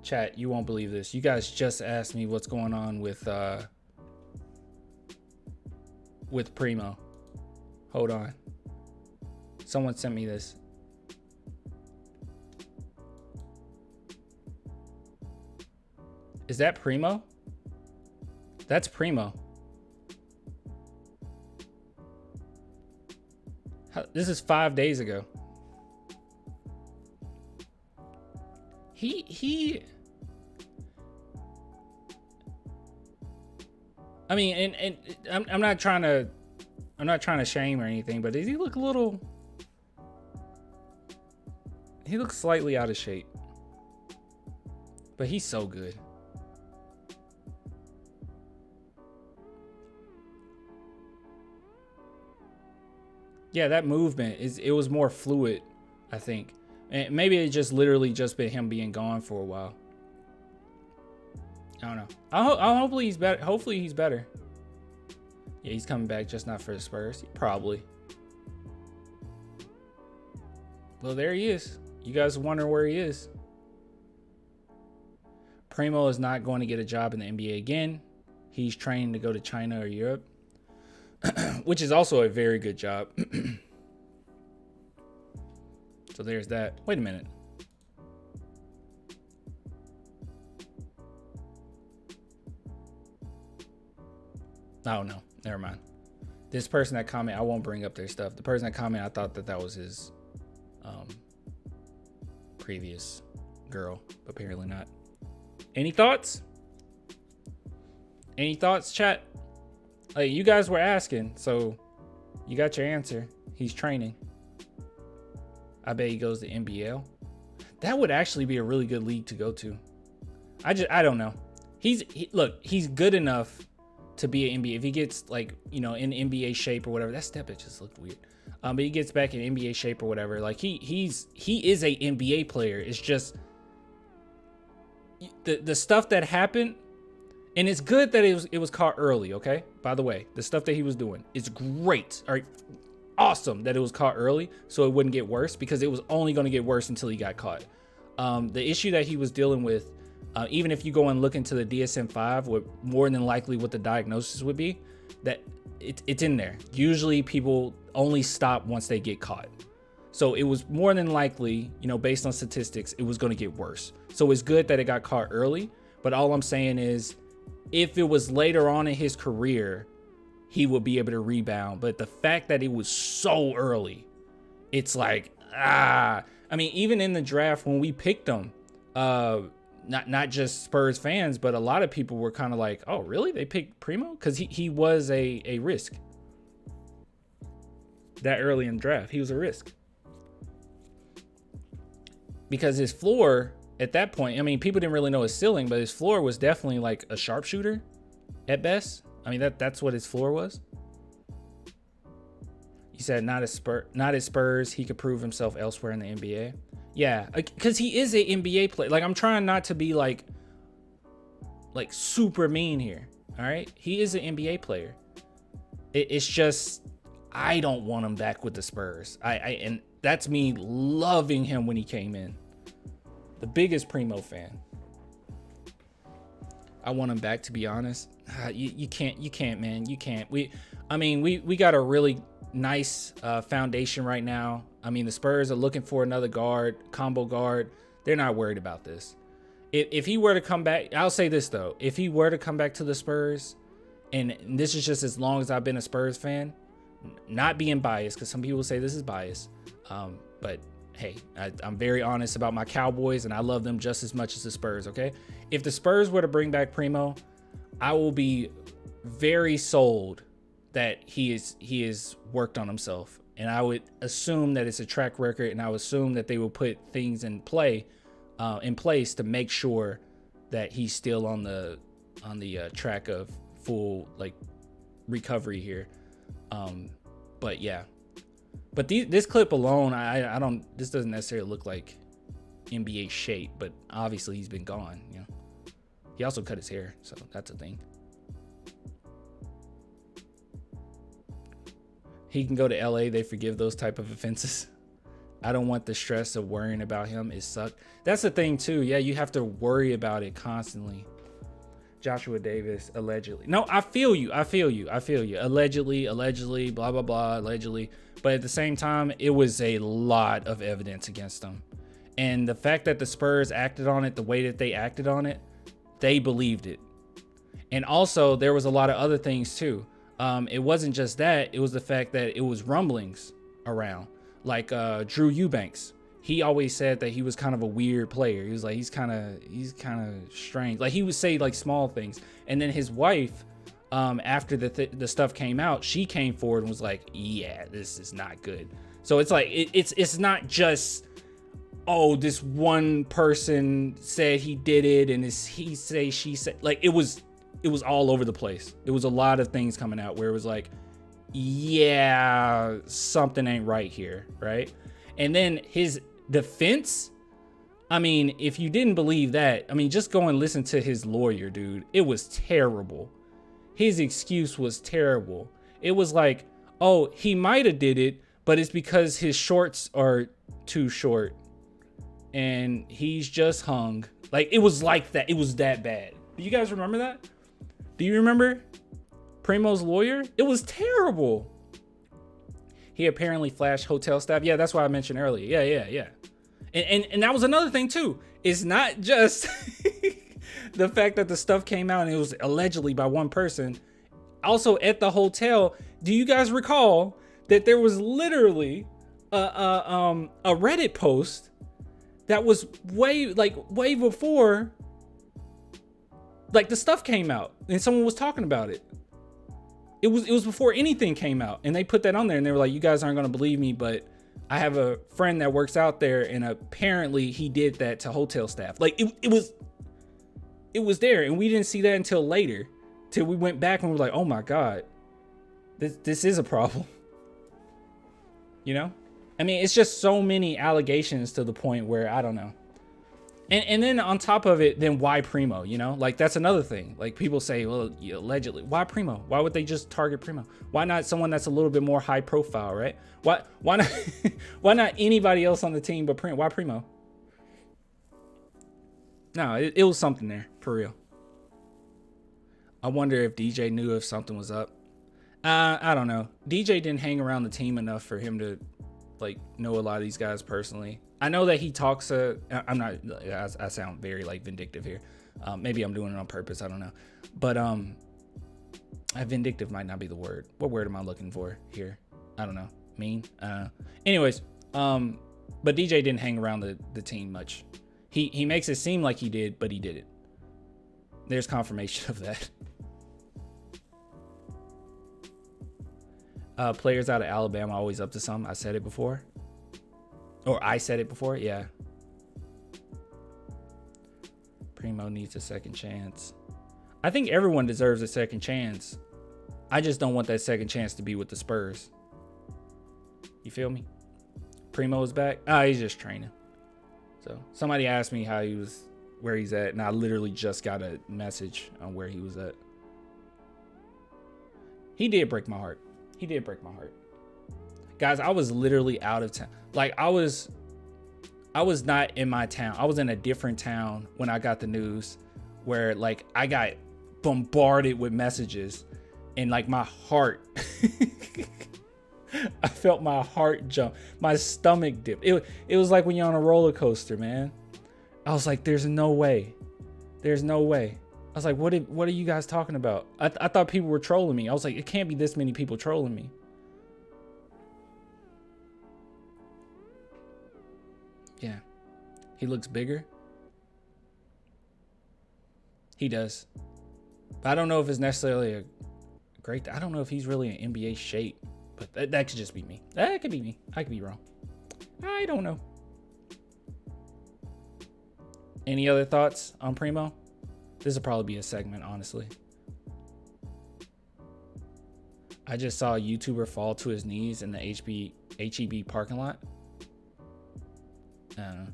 Chat, you won't believe this. You guys just asked me what's going on with Primo. Hold on. Someone sent me this. Is that Primo? That's Primo. This is 5 days ago. I mean, and I'm not trying to shame or anything, but does he look a little? He looks slightly out of shape, but he's so good. Yeah, that movement it was more fluid, I think. And maybe it just literally just been him being gone for a while. I don't know. Hopefully he's better. Hopefully he's better. Yeah, he's coming back, just not for the Spurs. Probably. Well, there he is. You guys wonder where he is. Primo is not going to get a job in the NBA again. He's training to go to China or Europe, which is also a very good job. So there's that. Wait a minute. Oh, no. Never mind. This person that commented, I won't bring up their stuff. The person that commented, I thought that was his previous girl. Apparently not. Any thoughts? Any thoughts, chat? Like, you guys were asking, so you got your answer. He's training. I bet he goes to NBL. That would actually be a really good league to go to. I don't know. Look, he's good enough to be an NBA. If he gets, like, you know, in NBA shape or whatever. That step, it just looked weird. But he gets back in NBA shape or whatever. Like, he is a NBA player. It's just the stuff that happened, and it's good that it was caught early. Okay, by the way, the stuff that he was doing is great. All right, awesome that it was caught early, so it wouldn't get worse, because it was only going to get worse until he got caught. The issue that he was dealing with, even if you go and look into the DSM-5, what more than likely what the diagnosis would be, that it's in there. Usually people only stop once they get caught. So it was more than likely, you know, based on statistics, it was going to get worse. So it's good that it got caught early. But all I'm saying is, if it was later on in his career, he would be able to rebound. But the fact that it was so early, it's like, I mean, even in the draft when we picked him, not just Spurs fans, but a lot of people were kind of like, oh, really? They picked Primo? Because he was a risk. That early in the draft, he was a risk. Because his floor at that point, I mean, people didn't really know his ceiling, but his floor was definitely like a sharpshooter at best. I mean, that's what his floor was. He said not at Spurs. He could prove himself elsewhere in the NBA. Yeah, because he is an NBA player. Like, I'm trying not to be like super mean here. All right, he is an NBA player. It's just I don't want him back with the Spurs. And that's me loving him when he came in. The biggest Primo fan. I want him back, to be honest. You can't, man. You can't. We got a really nice foundation right now. I mean, the Spurs are looking for another combo guard. They're not worried about this. If he were to come back, I'll say this though. If he were to come back to the Spurs, and this is just as long as I've been a Spurs fan, not being biased, because some people say this is bias, but hey, I'm very honest about my Cowboys, and I love them just as much as the Spurs, okay? If the Spurs were to bring back Primo, I will be very sold that he is worked on himself. And I would assume that it's a track record, and I would assume that they will put things in place to make sure that he's still on the track of full, like, recovery here. But yeah. But this clip alone, I don't. This doesn't necessarily look like NBA shape, but obviously he's been gone. You know, he also cut his hair, so that's a thing. He can go to LA. They forgive those type of offenses. I don't want the stress of worrying about him. It sucked. That's the thing too. Yeah, you have to worry about it constantly. Joshua Davis, allegedly. No, I feel you. Allegedly, blah, blah, blah, allegedly. But at the same time, it was a lot of evidence against him. And the fact that the Spurs acted on it the way that they acted on it, they believed it. And also, there was a lot of other things too. It wasn't just that. It was the fact that it was rumblings around. Like Drew Eubanks. He always said that he was kind of a weird player. He was like, he's kind of strange. Like, he would say like small things. And then his wife, after the stuff came out, she came forward and was like, yeah, this is not good. So it's like, it's not just, oh, this one person said he did it and it's he say, she said. Like, it was all over the place. There was a lot of things coming out where it was like, yeah, something ain't right here, right? And then his defense, I mean, if you didn't believe that, I mean, just go and listen to his lawyer, dude. It was terrible. His excuse was terrible. It was like, oh, he might have did it, but it's because his shorts are too short and he's just hung. Like, it was like that. It was that bad. Do you guys remember that? Do you remember Primo's lawyer? It was terrible. He apparently flashed hotel staff. Yeah, that's what I mentioned earlier. Yeah. And that was another thing too. It's not just the fact that the stuff came out and it was allegedly by one person. Also at the hotel, do you guys recall that there was literally a Reddit post that was way before like the stuff came out and someone was talking about it. It was before anything came out, and they put that on there, and they were like, "You guys aren't gonna believe me, but I have a friend that works out there, and apparently he did that to hotel staff." Like it was there, and we didn't see that until later, till we went back and we were like, "Oh my god, this is a problem." You know, I mean, it's just so many allegations to the point where I don't know. And then on top of it, then why Primo? You know, like that's another thing. Like people say, well, allegedly, why Primo? Why would they just target Primo? Why not someone that's a little bit more high profile, right? Why not why not anybody else on the team but Primo? Why Primo? No, it was something there for real. I wonder if DJ knew if something was up. I don't know. DJ didn't hang around the team enough for him to like know a lot of these guys personally. I know that he talks. I'm not. I sound very like vindictive here. Maybe I'm doing it on purpose. I don't know. But vindictive might not be the word. What word am I looking for here? I don't know. Mean. Anyways, but DJ didn't hang around the team much. He makes it seem like he did, but he didn't. There's confirmation of that. Players out of Alabama always up to something. I said it before. Yeah. Primo needs a second chance. I think everyone deserves a second chance. I just don't want that second chance to be with the Spurs. You feel me? Primo is back. He's just training. So somebody asked me where he's at, and I literally just got a message on where he was at. He did break my heart. Guys, I was literally out of town. Like I was not in my town. I was in a different town when I got the news, where like I got bombarded with messages and like my heart I felt my heart jump, my stomach dip. It was like when you're on a roller coaster, man. I was like, there's no way. I was like, what are you guys talking about? I thought people were trolling me. I was like, it can't be this many people trolling me. Yeah. He looks bigger. He does. But I don't know if it's necessarily a great... I don't know if he's really in NBA shape. But that could just be me. That could be me. I could be wrong. I don't know. Any other thoughts on Primo? This will probably be a segment, honestly. I just saw a YouTuber fall to his knees in the HEB parking lot. I don't know.